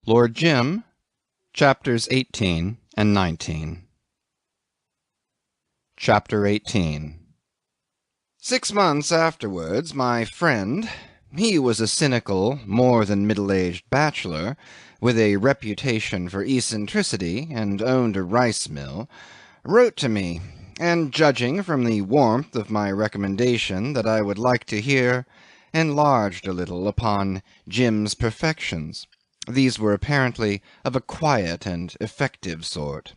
Lord Jim, Chapters 18 and 19. Chapter 18. 6 months afterwards, my friend, he was a cynical, more than middle-aged bachelor, with a reputation for eccentricity, and owned a rice-mill, wrote to me, and judging from the warmth of my recommendation that I would like to hear, enlarged a little upon Jim's perfections. These were apparently of a quiet and effective sort.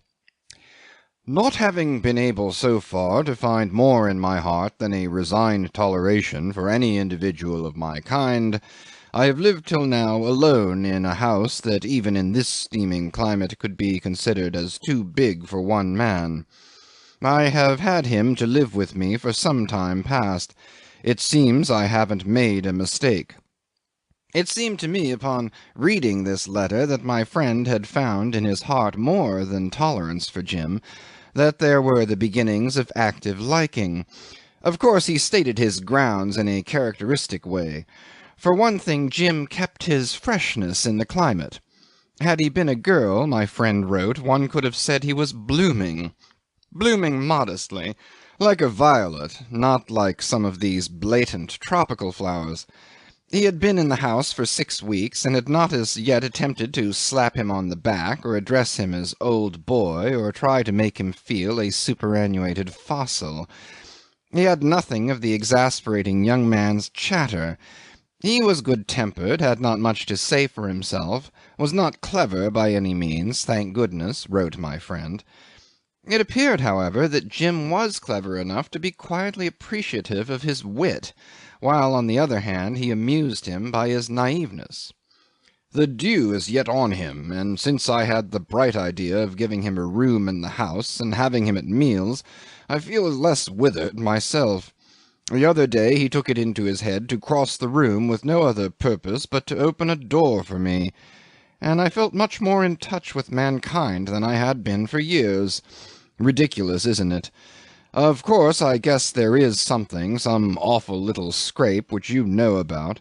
Not having been able so far to find more in my heart than a resigned toleration for any individual of my kind, I have lived till now alone in a house that even in this steaming climate could be considered as too big for one man. I have had him to live with me for some time past. It seems I haven't made a mistake. It seemed to me upon reading this letter that my friend had found in his heart more than tolerance for Jim, that there were the beginnings of active liking. Of course he stated his grounds in a characteristic way. For one thing, Jim kept his freshness in the climate. Had he been a girl, my friend wrote, one could have said he was blooming. Blooming modestly, like a violet, not like some of these blatant tropical flowers. He had been in the house for 6 weeks, and had not as yet attempted to slap him on the back, or address him as old boy, or try to make him feel a superannuated fossil. He had nothing of the exasperating young man's chatter. He was good-tempered, had not much to say for himself, was not clever by any means, thank goodness, wrote my friend. It appeared, however, that Jim was clever enough to be quietly appreciative of his wit, while on the other hand he amused him by his naiveness. The dew is yet on him, and since I had the bright idea of giving him a room in the house, and having him at meals, I feel less withered myself. The other day he took it into his head to cross the room with no other purpose but to open a door for me, and I felt much more in touch with mankind than I had been for years. Ridiculous, isn't it? Of course, I guess there is something, some awful little scrape, which you know about.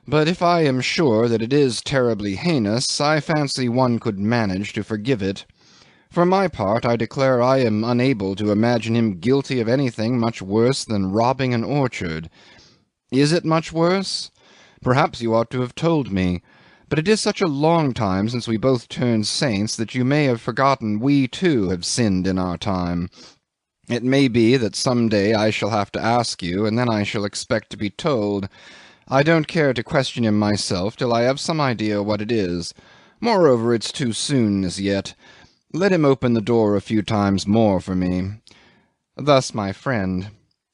But if I am sure that it is terribly heinous, I fancy one could manage to forgive it. For my part, I declare I am unable to imagine him guilty of anything much worse than robbing an orchard. Is it much worse? Perhaps you ought to have told me. But it is such a long time since we both turned saints that you may have forgotten we too have sinned in our time. It may be that some day I shall have to ask you, and then I shall expect to be told. I don't care to question him myself till I have some idea what it is. Moreover, it's too soon as yet. Let him open the door a few times more for me. Thus my friend.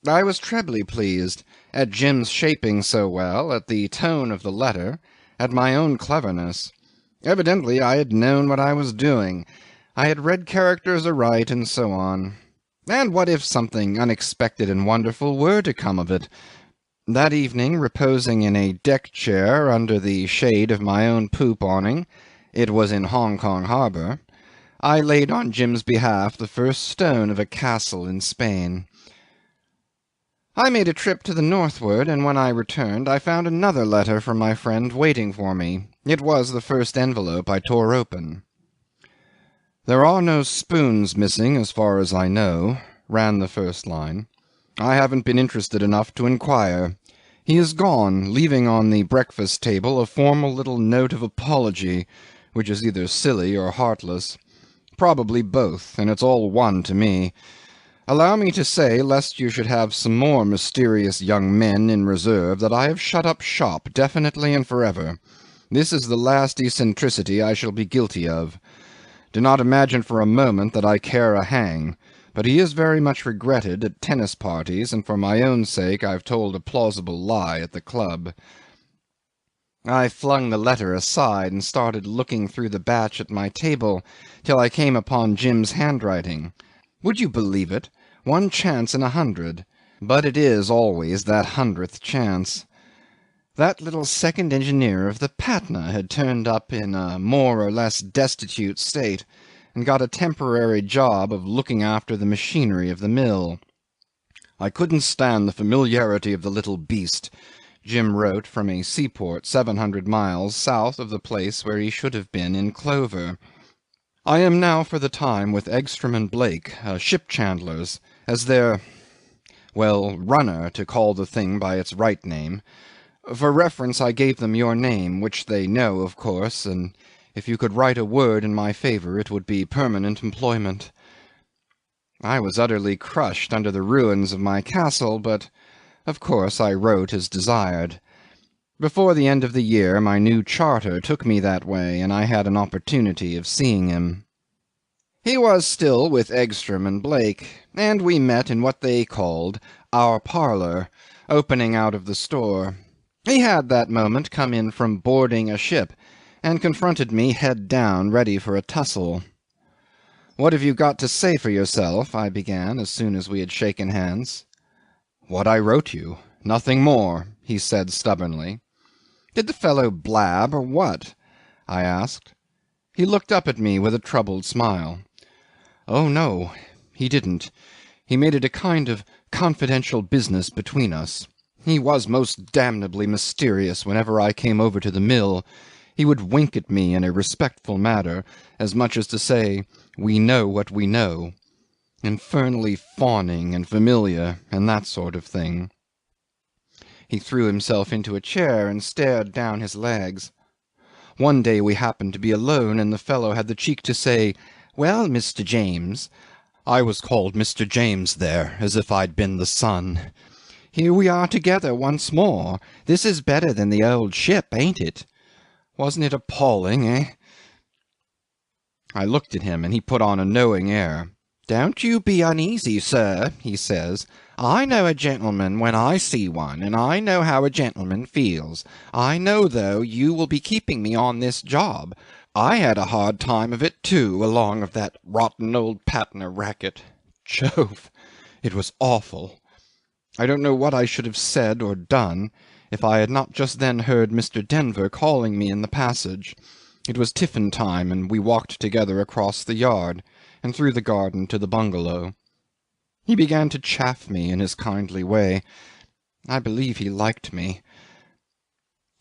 I was trebly pleased at Jim's shaping so well, at the tone of the letter, at my own cleverness. Evidently I had known what I was doing. I had read characters aright, and so on. And what if something unexpected and wonderful were to come of it? That evening, reposing in a deck-chair under the shade of my own poop awning, it was in Hong Kong harbour, I laid on Jim's behalf the first stone of a castle in Spain. I made a trip to the northward, and when I returned I found another letter from my friend waiting for me. It was the first envelope I tore open. "There are no spoons missing as far as I know," ran the first line. "I haven't been interested enough to inquire. He is gone, leaving on the breakfast table a formal little note of apology, which is either silly or heartless. Probably both, and it's all one to me. Allow me to say, lest you should have some more mysterious young men in reserve, that I have shut up shop definitely and forever. This is the last eccentricity I shall be guilty of. Do not imagine for a moment that I care a hang, but he is very much regretted at tennis parties, and for my own sake I've told a plausible lie at the club." I flung the letter aside and started looking through the batch at my table till I came upon Jim's handwriting. Would you believe it? 1 chance in 100. But it is always that 100th chance. That little second engineer of the Patna had turned up in a more or less destitute state, and got a temporary job of looking after the machinery of the mill. I couldn't stand the familiarity of the little beast. Jim wrote from a seaport 700 miles south of the place where he should have been in clover. I am now for the time with Egstrom and Blake, ship chandlers, as their, well, runner, to call the thing by its right name. For reference I gave them your name, which they know, of course, and if you could write a word in my favour it would be permanent employment. I was utterly crushed under the ruins of my castle, but of course I wrote as desired. Before the end of the year my new charter took me that way, and I had an opportunity of seeing him. He was still with Egstrom and Blake, and we met in what they called our parlour, opening out of the store. He had that moment come in from boarding a ship, and confronted me head down, ready for a tussle. "What have you got to say for yourself?" I began, as soon as we had shaken hands. "What I wrote you. Nothing more," he said stubbornly. "Did the fellow blab, or what?" I asked. He looked up at me with a troubled smile. "Oh, no, he didn't. He made it a kind of confidential business between us. He was most damnably mysterious whenever I came over to the mill. He would wink at me in a respectful manner, as much as to say, 'We know what we know.' Infernally fawning and familiar, and that sort of thing." He threw himself into a chair and stared down his legs. "One day we happened to be alone, and the fellow had the cheek to say, 'Well, Mr. James,' I was called Mr. James there, as if I'd been the son. 'Here we are together once more. This is better than the old ship, ain't it?' Wasn't it appalling, eh?" I looked at him, and he put on a knowing air. "Don't you be uneasy, sir," he says. "I know a gentleman when I see one, and I know how a gentleman feels. I know, though, you will be keeping me on this job. I had a hard time of it, too, along of that rotten old Patna racket. Jove! It was awful. I don't know what I should have said or done if I had not just then heard Mr. Denver calling me in the passage. It was tiffin time, and we walked together across the yard and through the garden to the bungalow. He began to chaff me in his kindly way. I believe he liked me."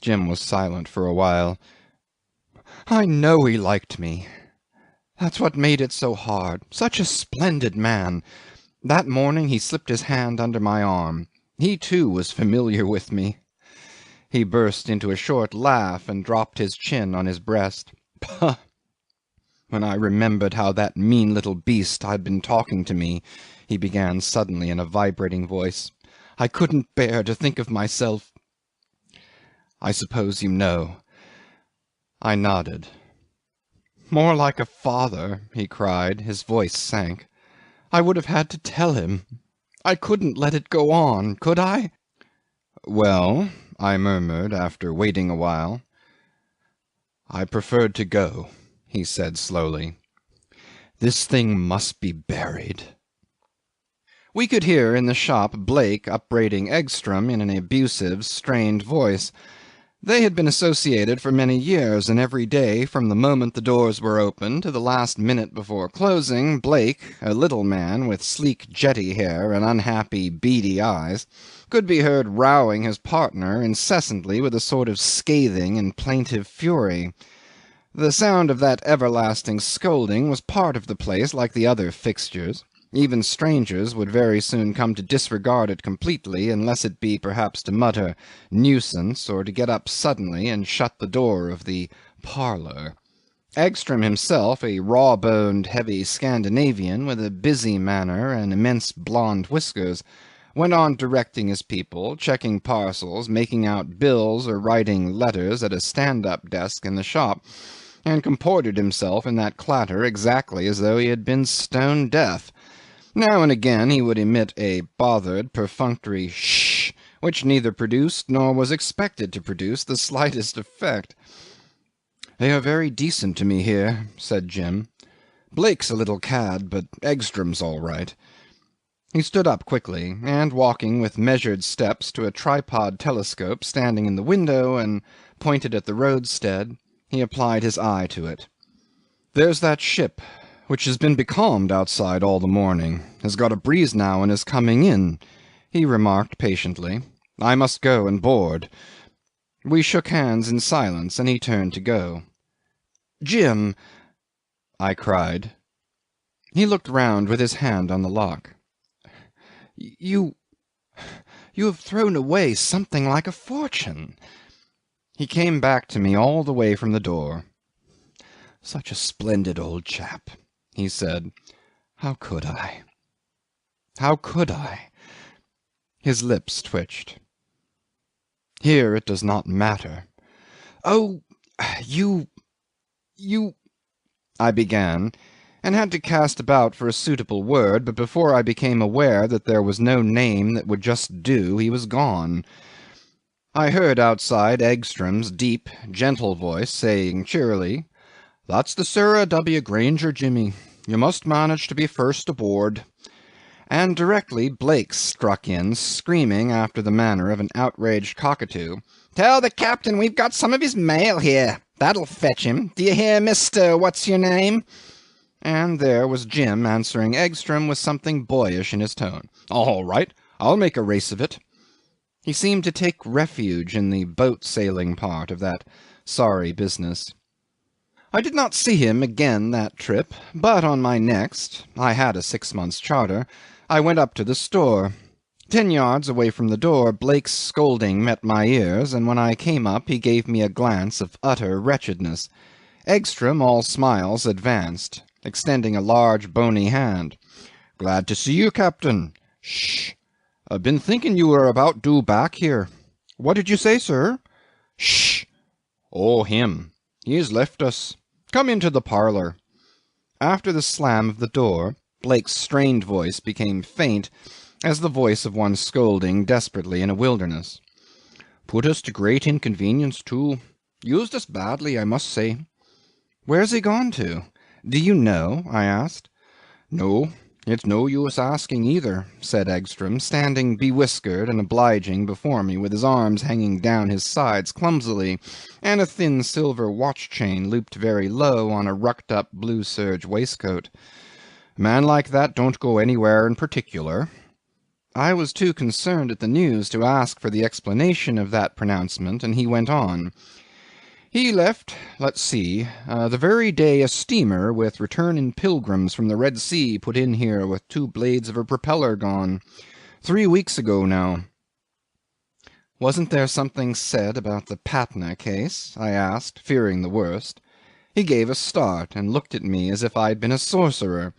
Jim was silent for a while. "I know he liked me. That's what made it so hard. Such a splendid man. That morning he slipped his hand under my arm. He, too, was familiar with me." He burst into a short laugh and dropped his chin on his breast. "Pah! When I remembered how that mean little beast had been talking to me," he began suddenly in a vibrating voice, "I couldn't bear to think of myself. I suppose you know." I nodded. "More like a father," he cried. His voice sank. "I would have had to tell him. I couldn't let it go on, could I?" "Well," I murmured, after waiting a while, "I preferred to go," he said slowly. "This thing must be buried." We could hear in the shop Blake upbraiding Egstrom in an abusive, strained voice. They had been associated for many years, and every day, from the moment the doors were opened to the last minute before closing, Blake, a little man with sleek jetty hair and unhappy beady eyes, could be heard rowing his partner incessantly with a sort of scathing and plaintive fury. The sound of that everlasting scolding was part of the place like the other fixtures. Even strangers would very soon come to disregard it completely, unless it be perhaps to mutter "nuisance," or to get up suddenly and shut the door of the parlour. Egstrom himself, a raw-boned, heavy Scandinavian, with a busy manner and immense blond whiskers, went on directing his people, checking parcels, making out bills, or writing letters at a stand-up desk in the shop, and comported himself in that clatter exactly as though he had been stone deaf. Now and again he would emit a bothered, perfunctory "shh," which neither produced nor was expected to produce the slightest effect. "They are very decent to me here," said Jim. "Blake's a little cad, but Egstrom's all right." He stood up quickly, and walking with measured steps to a tripod telescope standing in the window and pointed at the roadstead, he applied his eye to it. "There's that ship, which has been becalmed outside all the morning, has got a breeze now and is coming in," he remarked patiently. I must go and board. We shook hands in silence, and he turned to go. Jim! I cried. He looked round with his hand on the lock. You have thrown away something like a fortune. He came back to me all the way from the door. Such a splendid old chap, he said. How could I? How could I? His lips twitched. Here it does not matter. Oh, you, I began, and had to cast about for a suitable word, but before I became aware that there was no name that would just do, he was gone. I heard outside Eggstrom's deep, gentle voice saying cheerily, That's the Sarah W. Granger, Jimmy. You must manage to be first aboard. And directly Blake struck in, screaming after the manner of an outraged cockatoo, Tell the captain we've got some of his mail here. That'll fetch him. Do you hear, Mr. What's-your-name? And there was Jim answering Eggstrom with something boyish in his tone. All right, I'll make a race of it. He seemed to take refuge in the boat-sailing part of that sorry business. I did not see him again that trip, but on my next, I had a 6 months' charter, I went up to the store. 10 yards away from the door, Blake's scolding met my ears, and when I came up he gave me a glance of utter wretchedness. Eggstrom, all smiles, advanced, extending a large bony hand. Glad to see you, Captain. Shh. Been thinking you were about due back here. What did you say, sir? Shh. Oh, him. He has left us. Come into the parlour. After the slam of the door, Blake's strained voice became faint, as the voice of one scolding desperately in a wilderness. Put us to great inconvenience, too. Used us badly, I must say. Where's he gone to? Do you know? I asked. No, it's no use asking either, said Eggstrom, standing bewhiskered and obliging before me with his arms hanging down his sides clumsily, and a thin silver watch-chain looped very low on a rucked-up blue serge waistcoat. A man like that don't go anywhere in particular. I was too concerned at the news to ask for the explanation of that pronouncement, and he went on. He left, let's see, the very day a steamer with returning pilgrims from the Red Sea put in here with 2 blades of her propeller gone. 3 weeks ago now. Wasn't there something said about the Patna case? I asked, fearing the worst. He gave a start and looked at me as if I'd been a sorcerer.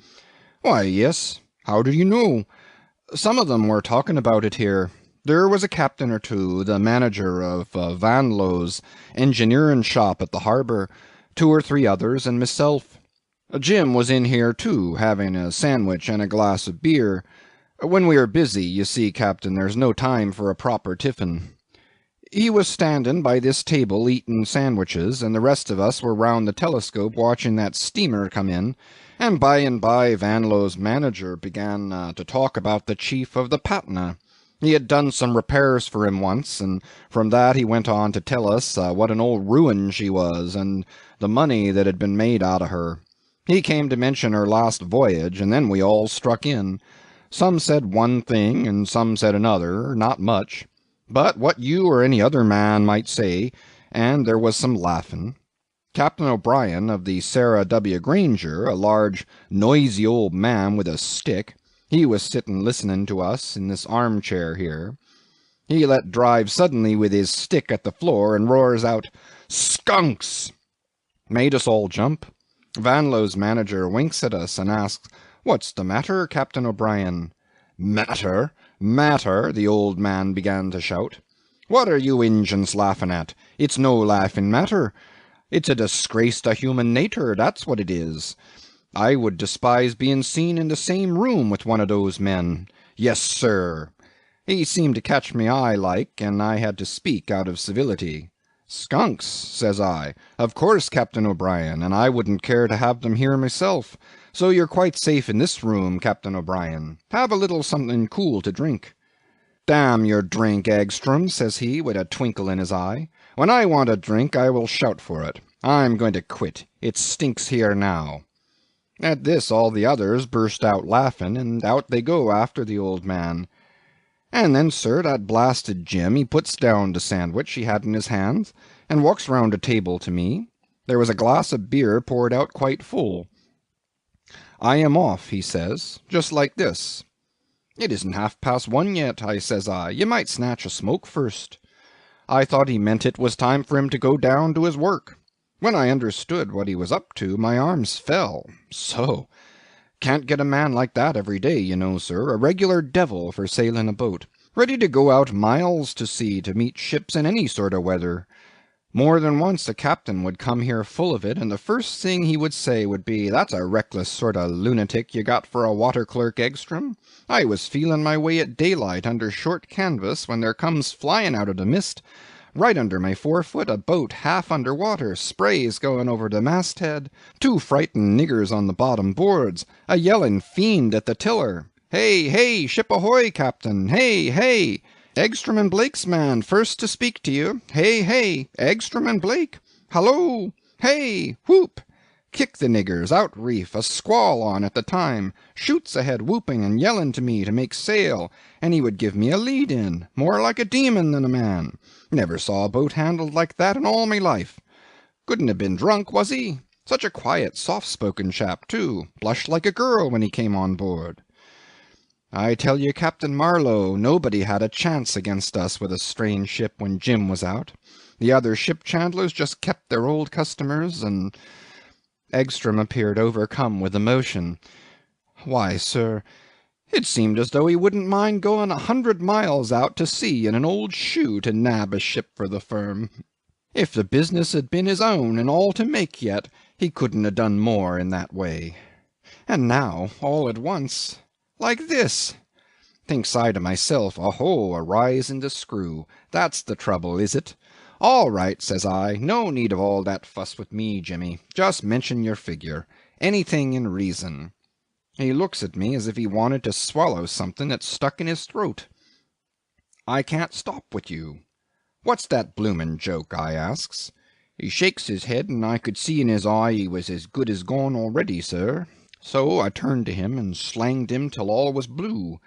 Why, yes. How do you know? Some of them were talking about it here. There was a captain or two, the manager of Vanlo's engineering shop at the harbour, 2 or 3 others, and myself. Jim was in here too, having a sandwich and a glass of beer. When we are busy, you see, Captain, there's no time for a proper tiffin. He was standing by this table eating sandwiches, and the rest of us were round the telescope watching that steamer come in, and by Vanlo's manager began to talk about the chief of the Patna. He had done some repairs for him once, and from that he went on to tell us what an old ruin she was, and the money that had been made out of her. He came to mention her last voyage, and then we all struck in. Some said one thing, and some said another, not much, but what you or any other man might say, and there was some laughing. Captain O'Brien of the Sarah W. Granger, a large, noisy old man with a stick, he was sitting listening to us in this armchair here. He let drive suddenly with his stick at the floor and roars out, Skunks! Made us all jump. Vanlo's manager winks at us and asks, What's the matter, Captain O'Brien? Matter? Matter? The old man began to shout. What are you Injuns laughing at? It's no laughing matter. It's a disgrace to human natur, that's what it is. I would despise being seen in the same room with one of those men. Yes, sir. He seemed to catch me eye like, and I had to speak out of civility. Skunks, says I. Of course, Captain O'Brien, and I wouldn't care to have them here myself. So you're quite safe in this room, Captain O'Brien. Have a little something cool to drink. Damn your drink, Eggstrom, says he, with a twinkle in his eye. When I want a drink, I will shout for it. I'm going to quit. It stinks here now. At this all the others burst out laughing, and out they go after the old man. And then, sir, that blasted Jim, he puts down the sandwich he had in his hands, and walks round the table to me. There was a glass of beer poured out quite full. 'I am off,' he says, just like this. 'It isn't 1:30 yet,' says I. 'You might snatch a smoke first.' I thought he meant it was time for him to go down to his work. When I understood what he was up to, my arms fell. So! Can't get a man like that every day, you know, sir, a regular devil for sailing a boat, ready to go out miles to sea to meet ships in any sort of weather. More than once the captain would come here full of it, and the first thing he would say would be, 'That's a reckless sort of lunatic you got for a water clerk, Egstrom. I was feeling my way at daylight under short canvas when there comes flying out of the mist, right under my forefoot, a boat half under water, sprays going over the masthead, 2 frightened niggers on the bottom boards, a yelling fiend at the tiller. Hey, hey, ship ahoy, captain! Hey, hey! Egstrom and Blake's man, first to speak to you. Hey, hey, Egstrom and Blake. Hallo! Hey! Whoop! Kick the niggers, out reef, a squall on at the time, shoots ahead whooping and yelling to me to make sail, and he would give me a lead in, more like a demon than a man. Never saw a boat handled like that in all my life. Couldn't have been drunk, was he? Such a quiet, soft-spoken chap, too, blushed like a girl when he came on board. I tell you, Captain Marlowe, nobody had a chance against us with a strange ship when Jim was out. The other ship chandlers just kept their old customers, and—" Egstrom appeared overcome with emotion. "Why, sir, it seemed as though he wouldn't mind going 100 miles out to sea in an old shoe to nab a ship for the firm. If the business had been his own and all to make yet, he couldn't have done more in that way. And now, all at once, like this! Thinks I to myself, a rise in the screw. That's the trouble, is it? All right, says I, no need of all that fuss with me, Jimmy. Just mention your figure. Anything in reason. He looks at me as if he wanted to swallow something that stuck in his throat. I can't stop with you. What's that bloomin' joke, I asks. He shakes his head, and I could see in his eye he was as good as gone already, sir. So I turned to him and slanged him till all was blue.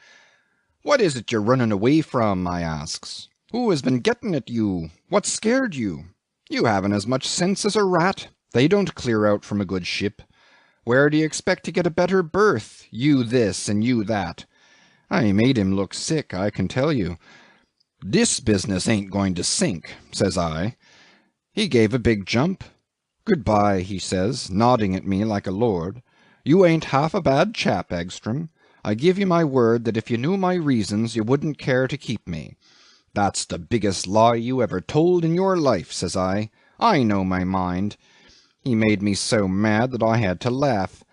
What is it you're running away from, I asks. Who has been getting at you? What scared you? You haven't as much sense as a rat. They don't clear out from a good ship. Where do you expect to get a better berth? You this and you that. I made him look sick, I can tell you. This business ain't going to sink, says I. He gave a big jump. Good-bye, he says, nodding at me like a lord. You ain't half a bad chap, Egstrom. I give you my word that if you knew my reasons you wouldn't care to keep me. That's the biggest lie you ever told in your life, says I. I know my mind. He made me so mad that I had to laugh.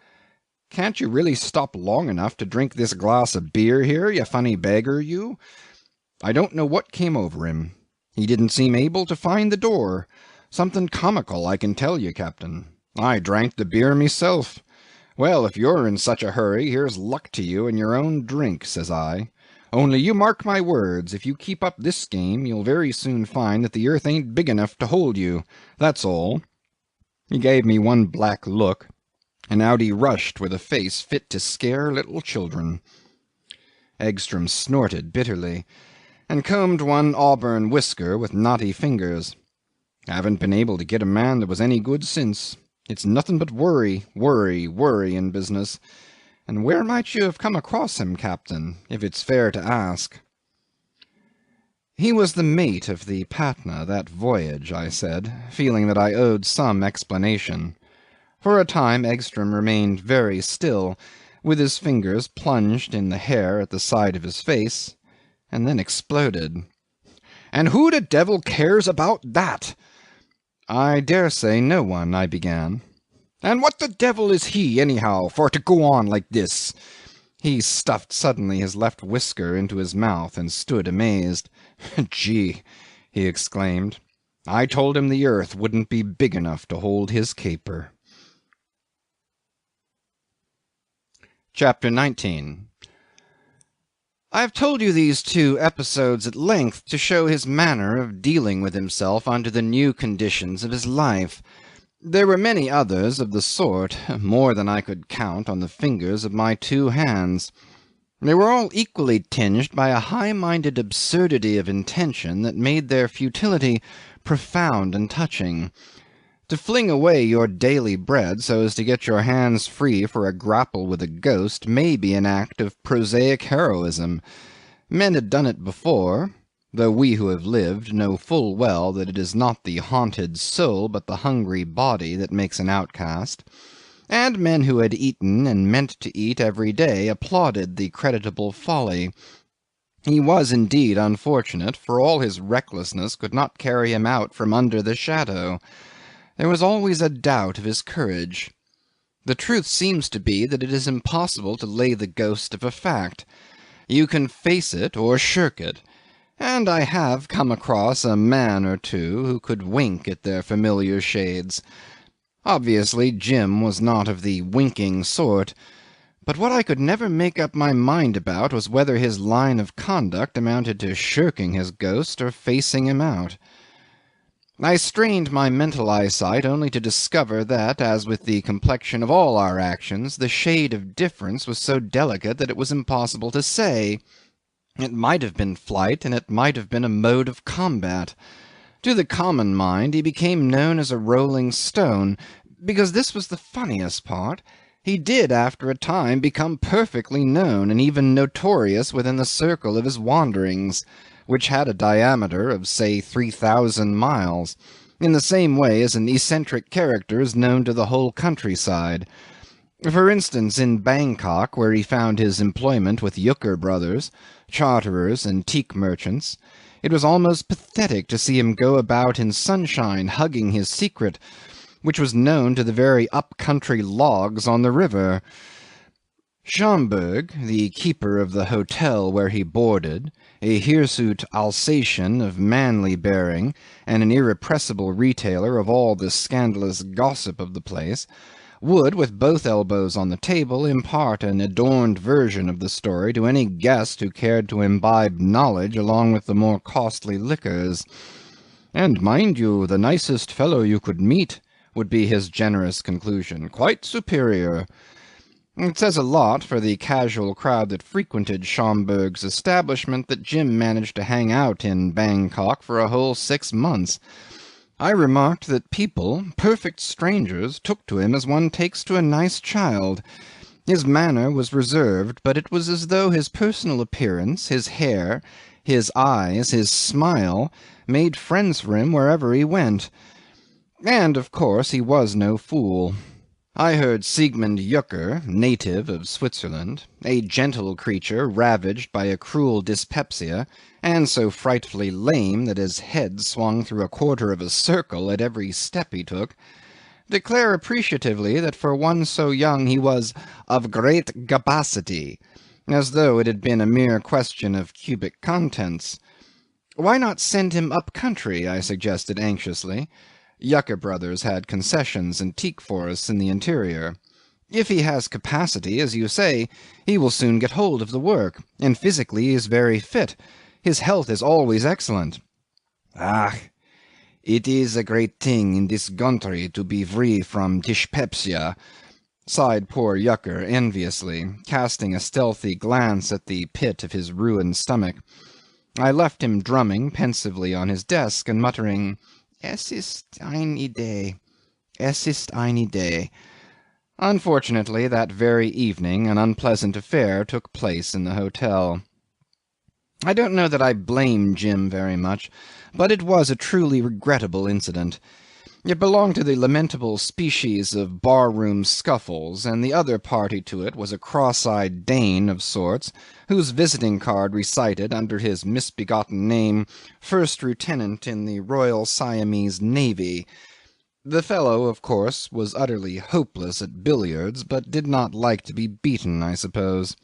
Can't you really stop long enough to drink this glass of beer here, you funny beggar, you? I don't know what came over him. He didn't seem able to find the door. Something comical, I can tell you, Captain. I drank the beer myself. Well, if you're in such a hurry, here's luck to you and your own drink, says I. Only you mark my words, if you keep up this game, you'll very soon find that the earth ain't big enough to hold you. That's all. He gave me one black look, and out he rushed with a face fit to scare little children. Egstrom snorted bitterly, and combed one auburn whisker with knotty fingers. Haven't been able to get a man that was any good since. It's nothing but worry, worry, worry in business. And where might you have come across him, Captain, if it's fair to ask? He was the mate of the Patna that voyage, I said, feeling that I owed some explanation. For a time Egstrom remained very still, with his fingers plunged in the hair at the side of his face, and then exploded. "And who the devil cares about that?" "I dare say no one," I began. "And what the devil is he, anyhow, for to go on like this?" He stuffed suddenly his left whisker into his mouth and stood amazed. "Gee!" he exclaimed. "I told him the earth wouldn't be big enough to hold his caper." Chapter 19. I have told you these 2 episodes at length to show his manner of dealing with himself under the new conditions of his life. There were many others of the sort, more than I could count on the fingers of my 2 hands. They were all equally tinged by a high-minded absurdity of intention that made their futility profound and touching. To fling away your daily bread so as to get your hands free for a grapple with a ghost may be an act of prosaic heroism. Men had done it before, though we who have lived know full well that it is not the haunted soul but the hungry body that makes an outcast. And men who had eaten and meant to eat every day applauded the creditable folly. He was indeed unfortunate, for all his recklessness could not carry him out from under the shadow. There was always a doubt of his courage. The truth seems to be that it is impossible to lay the ghost of a fact. You can face it or shirk it, and I have come across a man or two who could wink at their familiar shades. Obviously Jim was not of the winking sort, but what I could never make up my mind about was whether his line of conduct amounted to shirking his ghost or facing him out. I strained my mental eyesight only to discover that, as with the complexion of all our actions, the shade of difference was so delicate that it was impossible to say. It might have been flight, and it might have been a mode of combat. To the common mind he became known as a rolling stone, because this was the funniest part. He did after a time become perfectly known and even notorious within the circle of his wanderings, which had a diameter of, say, 3,000 miles, in the same way as an eccentric character is known to the whole countryside. For instance, in Bangkok, where he found his employment with Yucker brothers, charterers and teak merchants, it was almost pathetic to see him go about in sunshine hugging his secret, which was known to the very up-country logs on the river. Schomberg, the keeper of the hotel where he boarded, a hirsute Alsatian of manly bearing, and an irrepressible retailer of all the scandalous gossip of the place, would, with both elbows on the table, impart an adorned version of the story to any guest who cared to imbibe knowledge along with the more costly liquors. And mind you, the nicest fellow you could meet, would be his generous conclusion. Quite superior. It says a lot for the casual crowd that frequented Schomberg's establishment that Jim managed to hang out in Bangkok for a whole 6 months. I remarked that people, perfect strangers, took to him as one takes to a nice child. His manner was reserved, but it was as though his personal appearance, his hair, his eyes, his smile, made friends for him wherever he went. And, of course, he was no fool. I heard Siegmund Yucker, native of Switzerland, a gentle creature ravaged by a cruel dyspepsia, and so frightfully lame that his head swung through a quarter of a circle at every step he took, declare appreciatively that for one so young he was of great capacity, as though it had been a mere question of cubic contents. Why not send him up country? I suggested anxiously. Yucker brothers had concessions and teak forests in the interior. If he has capacity, as you say, he will soon get hold of the work, and physically he is very fit. His health is always excellent. Ah, it is a great thing in this country to be free from dyspepsia, sighed poor Yucker enviously, casting a stealthy glance at the pit of his ruined stomach. I left him drumming pensively on his desk and muttering, Es ist eine Idee. Es ist eine Idee. Unfortunately, that very evening an unpleasant affair took place in the hotel. I don't know that I blame Jim very much, but it was a truly regrettable incident. It belonged to the lamentable species of bar-room scuffles, and the other party to it was a cross-eyed Dane of sorts, whose visiting card recited, under his misbegotten name, First Lieutenant in the Royal Siamese Navy. The fellow, of course, was utterly hopeless at billiards, but did not like to be beaten, I suppose.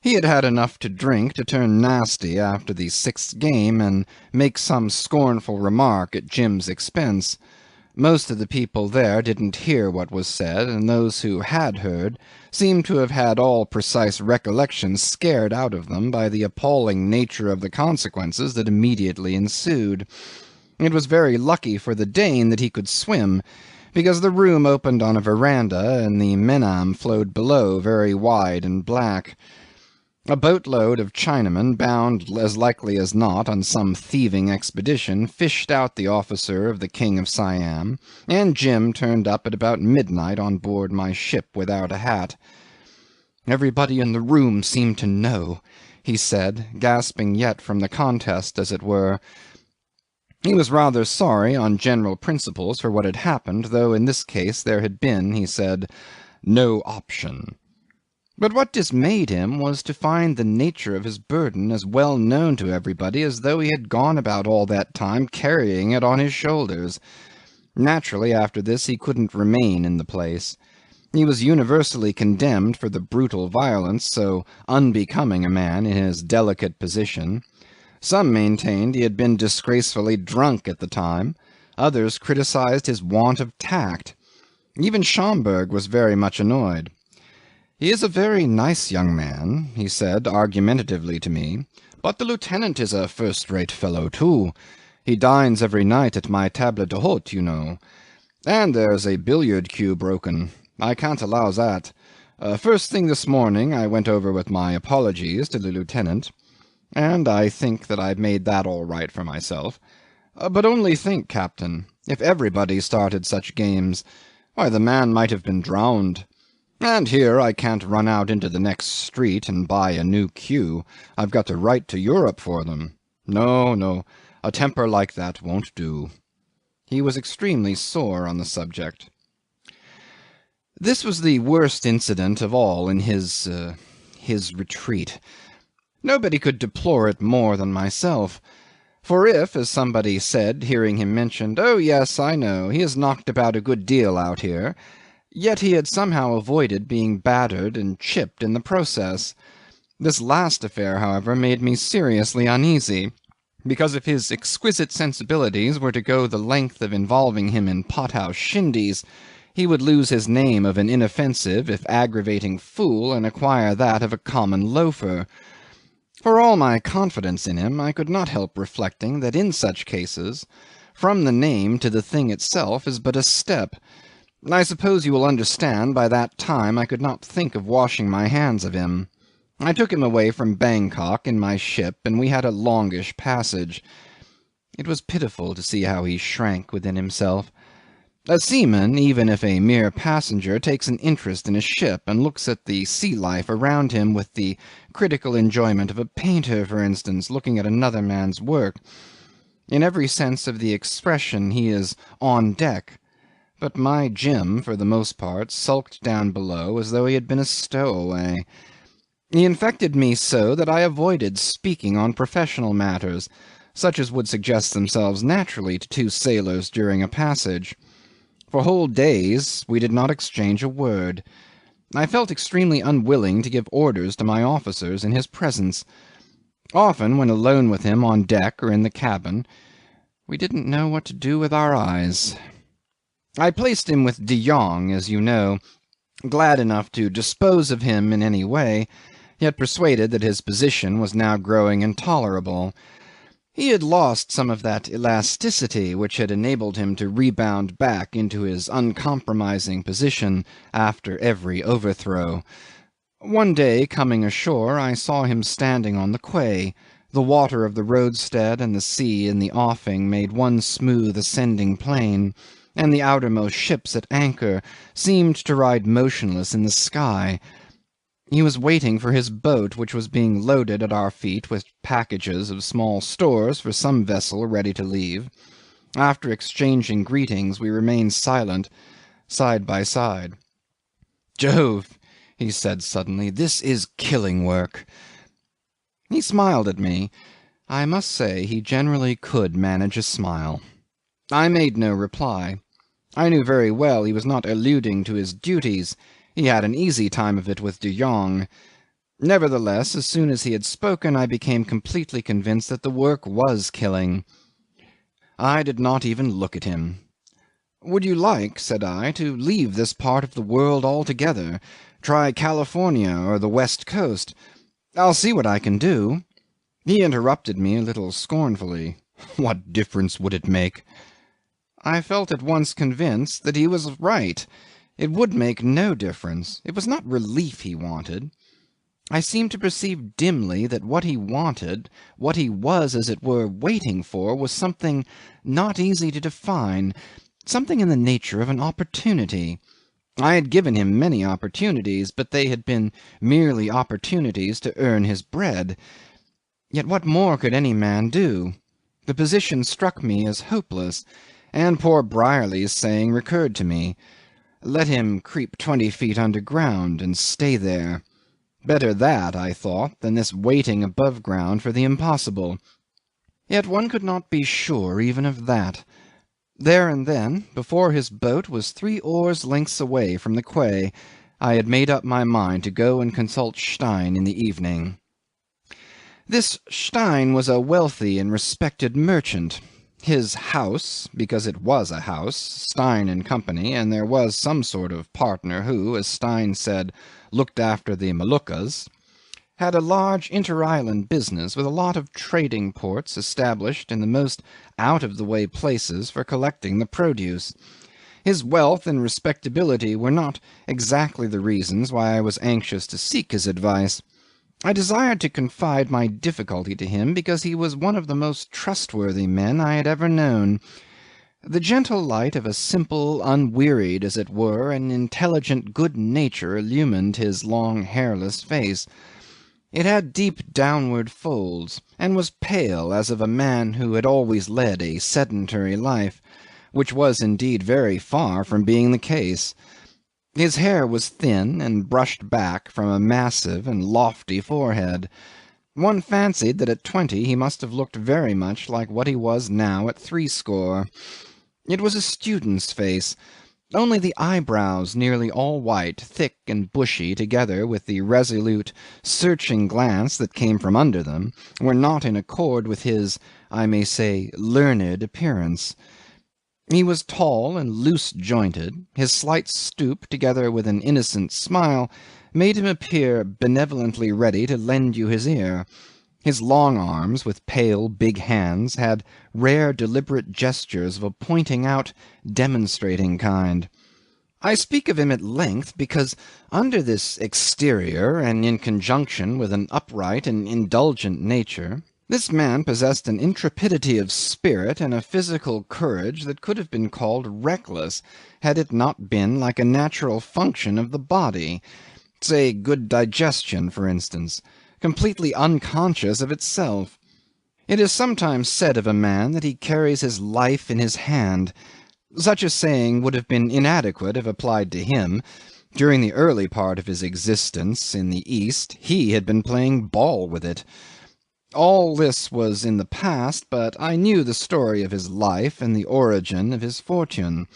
He had had enough to drink to turn nasty after the 6th game and make some scornful remark at Jim's expense. Most of the people there didn't hear what was said, and those who had heard seemed to have had all precise recollections scared out of them by the appalling nature of the consequences that immediately ensued. It was very lucky for the Dane that he could swim, because the room opened on a veranda and the Menam flowed below very wide and black. A boatload of Chinamen, bound as likely as not on some thieving expedition, fished out the officer of the King of Siam, and Jim turned up at about midnight on board my ship without a hat. "Everybody in the room seemed to know," he said, gasping yet from the contest, as it were. He was rather sorry on general principles for what had happened, though in this case there had been, he said, no option. But what dismayed him was to find the nature of his burden as well known to everybody as though he had gone about all that time carrying it on his shoulders. Naturally, after this he couldn't remain in the place. He was universally condemned for the brutal violence so unbecoming a man in his delicate position. Some maintained he had been disgracefully drunk at the time. Others criticized his want of tact. Even Schomberg was very much annoyed. "He is a very nice young man," he said argumentatively to me, "but the lieutenant is a first-rate fellow too. He dines every night at my table d'hôte, you know. And there's a billiard cue broken. I can't allow that. First thing this morning I went over with my apologies to the lieutenant, and I think that I've made that all right for myself. But only think, Captain, if everybody started such games, why, the man might have been drowned. And here I can't run out into the next street and buy a new cue. I've got to write to Europe for them. No, no, a temper like that won't do." He was extremely sore on the subject. This was the worst incident of all in his retreat. Nobody could deplore it more than myself. For if, as somebody said, hearing him mentioned, "Oh, yes, I know, he has knocked about a good deal out here," yet he had somehow avoided being battered and chipped in the process. This last affair, however, made me seriously uneasy, because if his exquisite sensibilities were to go the length of involving him in pothouse shindies, he would lose his name of an inoffensive, if aggravating fool, and acquire that of a common loafer. For all my confidence in him, I could not help reflecting that in such cases, from the name to the thing itself is but a step. I suppose you will understand by that time I could not think of washing my hands of him. I took him away from Bangkok in my ship, and we had a longish passage. It was pitiful to see how he shrank within himself. A seaman, even if a mere passenger, takes an interest in a ship, and looks at the sea life around him with the critical enjoyment of a painter, for instance, looking at another man's work. In every sense of the expression he is on deck. But my Jim, for the most part, sulked down below as though he had been a stowaway. He infected me so that I avoided speaking on professional matters, such as would suggest themselves naturally to two sailors during a passage. For whole days we did not exchange a word. I felt extremely unwilling to give orders to my officers in his presence. Often, when alone with him on deck or in the cabin, we didn't know what to do with our eyes. I placed him with de Jongh, as you know, glad enough to dispose of him in any way, yet persuaded that his position was now growing intolerable. He had lost some of that elasticity which had enabled him to rebound back into his uncompromising position after every overthrow. One day, coming ashore, I saw him standing on the quay. The water of the roadstead and the sea in the offing made one smooth ascending plane, and the outermost ships at anchor seemed to ride motionless in the sky. He was waiting for his boat, which was being loaded at our feet with packages of small stores for some vessel ready to leave. After exchanging greetings, we remained silent, side by side. "Jove!" he said suddenly, "this is killing work." He smiled at me. I must say he generally could manage a smile. I made no reply. I knew very well he was not alluding to his duties. He had an easy time of it with de Jongh. Nevertheless, as soon as he had spoken, I became completely convinced that the work was killing. I did not even look at him. "Would you like," said I, "to leave this part of the world altogether? Try California or the West Coast? I'll see what I can do." He interrupted me a little scornfully. "What difference would it make?" I felt at once convinced that he was right. It would make no difference. It was not relief he wanted. I seemed to perceive dimly that what he wanted, what he was, as it were, waiting for, was something not easy to define, something in the nature of an opportunity. I had given him many opportunities, but they had been merely opportunities to earn his bread. Yet what more could any man do? The position struck me as hopeless, and poor Brierly's saying recurred to me. Let him creep 20 feet underground and stay there. Better that, I thought, than this waiting above ground for the impossible. Yet one could not be sure even of that. There and then, before his boat was 3 oars' lengths away from the quay, I had made up my mind to go and consult Stein in the evening. This Stein was a wealthy and respected merchant. His house, because it was a house, Stein and Company, and there was some sort of partner who, as Stein said, looked after the Moluccas, had a large inter-island business with a lot of trading ports established in the most out-of-the-way places for collecting the produce. His wealth and respectability were not exactly the reasons why I was anxious to seek his advice. I desired to confide my difficulty to him because he was one of the most trustworthy men I had ever known. The gentle light of a simple, unwearied, as it were, and intelligent good nature illumined his long hairless face. It had deep downward folds, and was pale as of a man who had always led a sedentary life, which was indeed very far from being the case. His hair was thin and brushed back from a massive and lofty forehead. One fancied that at 20 he must have looked very much like what he was now at 60. It was a student's face, only the eyebrows nearly all white, thick and bushy, together with the resolute, searching glance that came from under them, were not in accord with his, I may say, learned appearance. He was tall and loose-jointed. His slight stoop, together with an innocent smile, made him appear benevolently ready to lend you his ear. His long arms, with pale, big hands, had rare deliberate gestures of a pointing-out, demonstrating kind. I speak of him at length because under this exterior, and in conjunction with an upright and indulgent nature, this man possessed an intrepidity of spirit and a physical courage that could have been called reckless had it not been like a natural function of the body, say good digestion, for instance, completely unconscious of itself. It is sometimes said of a man that he carries his life in his hand. Such a saying would have been inadequate if applied to him. During the early part of his existence in the East he had been playing ball with it. All this was in the past, but I knew the story of his life and the origin of his fortune.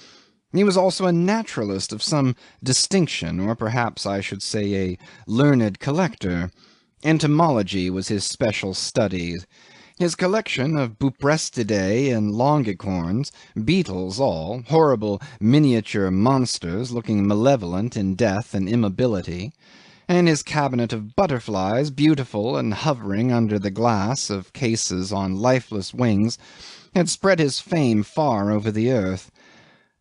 He was also a naturalist of some distinction, or perhaps I should say a learned collector. Entomology was his special study. His collection of Buprestidae and Longicorns, beetles all, horrible miniature monsters looking malevolent in death and immobility, and his cabinet of butterflies, beautiful and hovering under the glass of cases on lifeless wings, had spread his fame far over the earth.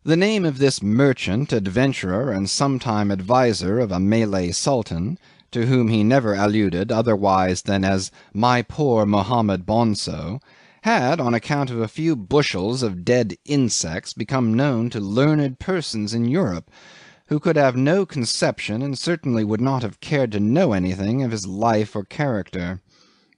The name of this merchant, adventurer, and sometime adviser of a Malay sultan, to whom he never alluded otherwise than as my poor Mohammed Bonso, had, on account of a few bushels of dead insects, become known to learned persons in Europe, who could have no conception and certainly would not have cared to know anything of his life or character.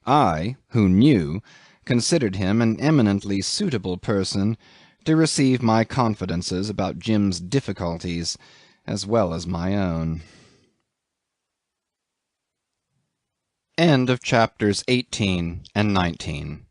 I, who knew, considered him an eminently suitable person to receive my confidences about Jim's difficulties as well as my own. End of chapters 18 and 19.